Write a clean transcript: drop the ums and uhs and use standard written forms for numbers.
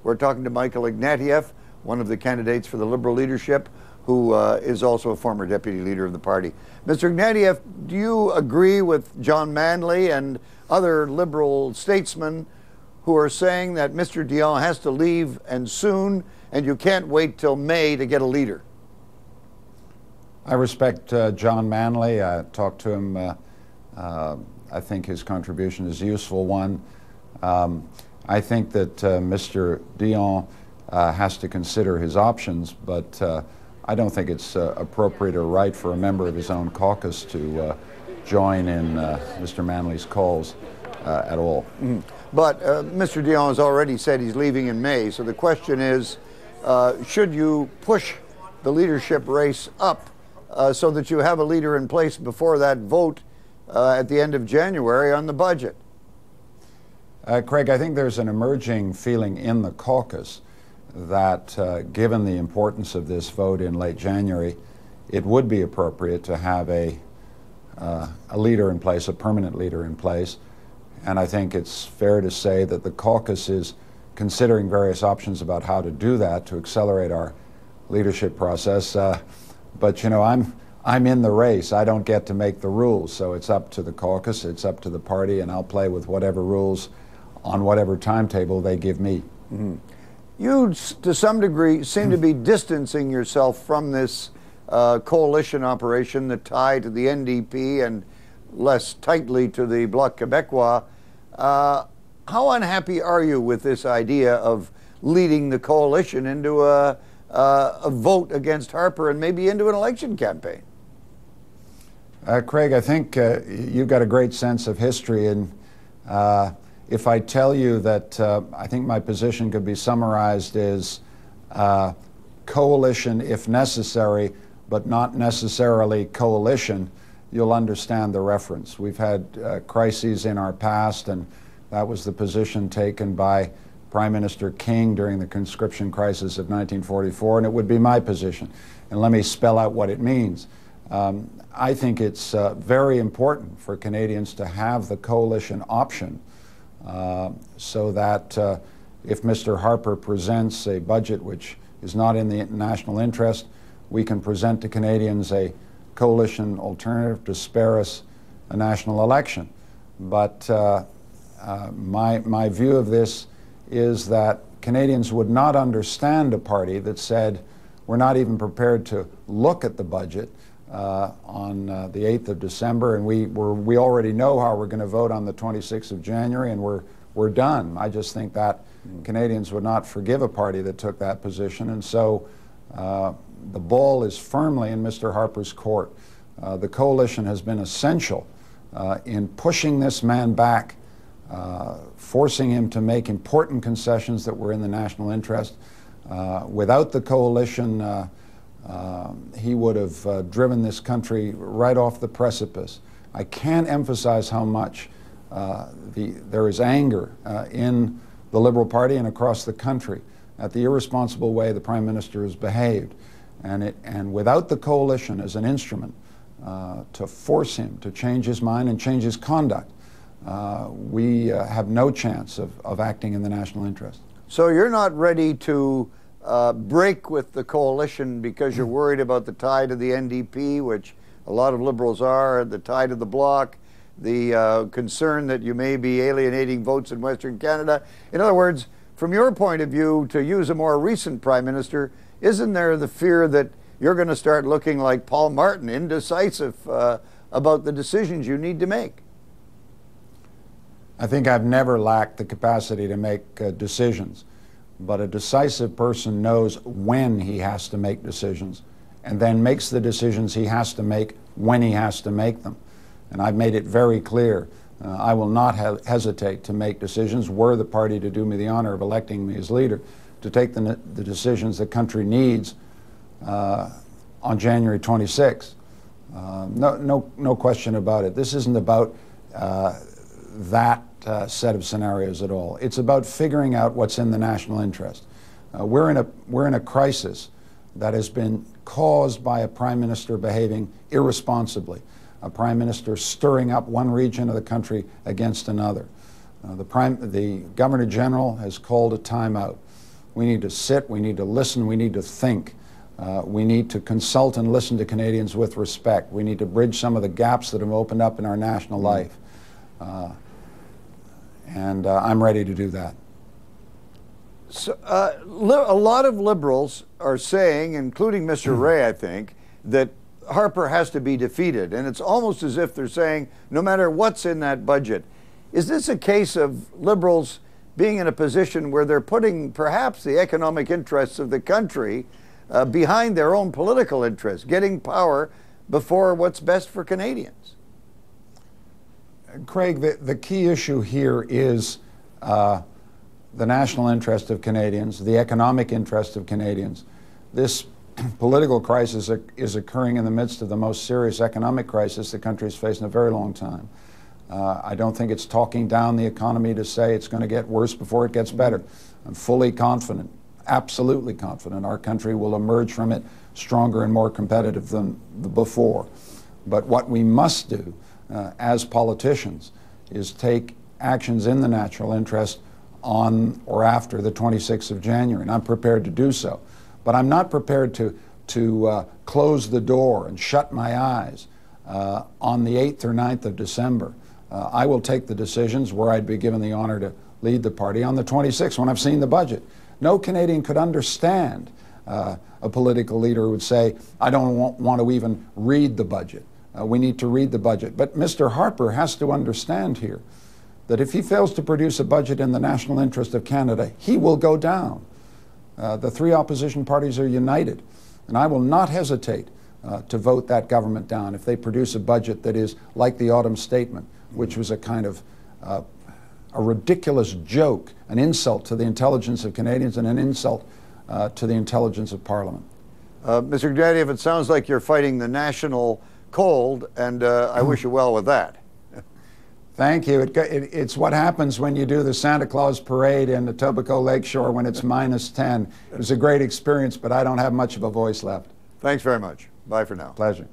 We're talking to Michael Ignatieff, one of the candidates for the Liberal leadership, who is also a former deputy leader of the party. Mr. Ignatieff, do you agree with John Manley and other Liberal statesmen who are saying that Mr. Dion has to leave and soon, and you can't wait till May to get a leader? I respect John Manley. I talked to him. I think his contribution is a useful one. I think that Mr. Dion has to consider his options, but I don't think it's appropriate or right for a member of his own caucus to join in Mr. Manley's calls at all. Mm. But Mr. Dion has already said he's leaving in May, so the question is, should you push the leadership race up so that you have a leader in place before that vote at the end of January on the budget? Craig, I think there's an emerging feeling in the caucus that given the importance of this vote in late January, it would be appropriate to have a leader in place, a permanent leader in place. And I think it's fair to say that the caucus is considering various options about how to do that, to accelerate our leadership process. But you know, I'm in the race. I don't get to make the rules, so it's up to the caucus, it's up to the party, and I'll play with whatever rules on whatever timetable they give me. Mm-hmm. You, to some degree, seem to be distancing yourself from this coalition operation, the tie to the NDP and less tightly to the Bloc Québécois. How unhappy are you with this idea of leading the coalition into a vote against Harper and maybe into an election campaign? Craig, I think you've got a great sense of history, and if I tell you that I think my position could be summarized as coalition if necessary, but not necessarily coalition, you'll understand the reference. We've had crises in our past, and that was the position taken by Prime Minister King during the conscription crisis of 1944, and it would be my position. And let me spell out what it means. I think it's very important for Canadians to have the coalition option so that if Mr. Harper presents a budget which is not in the national interest, we can present to Canadians a coalition alternative to spare us a national election. But my view of this is that Canadians would not understand a party that said we're not even prepared to look at the budget on the 8th of December, and we already know how we're going to vote on the 26th of January, and we're done. I just think that Canadians would not forgive a party that took that position, and so the ball is firmly in Mr. Harper's court. The coalition has been essential in pushing this man back, forcing him to make important concessions that were in the national interest. Without the coalition, he would have driven this country right off the precipice. I can't emphasize how much there is anger in the Liberal Party and across the country at the irresponsible way the Prime Minister has behaved. And without the coalition as an instrument to force him to change his mind and change his conduct, we have no chance of acting in the national interest. So you're not ready to break with the coalition because you're worried about the tie to the NDP, which a lot of Liberals are, the tie to the Bloc, the concern that you may be alienating votes in Western Canada. In other words, from your point of view, to use a more recent Prime Minister, isn't there the fear that you're going to start looking like Paul Martin, indecisive about the decisions you need to make? I think I've never lacked the capacity to make decisions, but a decisive person knows when he has to make decisions and then makes the decisions he has to make when he has to make them. And I've made it very clear. I will not hesitate to make decisions, were the party to do me the honor of electing me as leader, to take the decisions the country needs on January 26th. No question about it. This isn't about that set of scenarios at all. It's about figuring out what's in the national interest. We're in a crisis that has been caused by a Prime Minister behaving irresponsibly, a Prime Minister stirring up one region of the country against another. The Governor General has called a timeout. We need to sit, we need to listen, we need to think. We need to consult and listen to Canadians with respect. We need to bridge some of the gaps that have opened up in our national life. And I'm ready to do that. So, a lot of Liberals are saying, including Mr. Ray, I think, that Harper has to be defeated. And it's almost as if they're saying, no matter what's in that budget. Is this a case of Liberals being in a position where they're putting perhaps the economic interests of the country behind their own political interests, getting power before what's best for Canadians? Craig, the key issue here is the national interest of Canadians, the economic interest of Canadians. This political crisis is occurring in the midst of the most serious economic crisis the country has faced in a very long time. I don't think it's talking down the economy to say it's going to get worse before it gets better. I'm fully confident, absolutely confident, our country will emerge from it stronger and more competitive than before. But what we must do as politicians is take actions in the national interest on or after the 26th of January, and I'm prepared to do so. But I'm not prepared to close the door and shut my eyes on the 8th or 9th of December. I will take the decisions where I'd be given the honor to lead the party on the 26th when I've seen the budget. No Canadian could understand a political leader who would say, I don't want to even read the budget. We need to read the budget. But Mr. Harper has to understand here that if he fails to produce a budget in the national interest of Canada, he will go down. The three opposition parties are united, and I will not hesitate to vote that government down if they produce a budget that is like the Autumn Statement, which was a kind of a ridiculous joke, an insult to the intelligence of Canadians and an insult to the intelligence of Parliament. Mr. Ignatieff, it sounds like you're fighting the national cold, and I wish you well with that. Thank you. It's what happens when you do the Santa Claus parade in the Etobicoke Lakeshore when it's -10. It was a great experience, but I don't have much of a voice left. Thanks very much. Bye for now. Pleasure.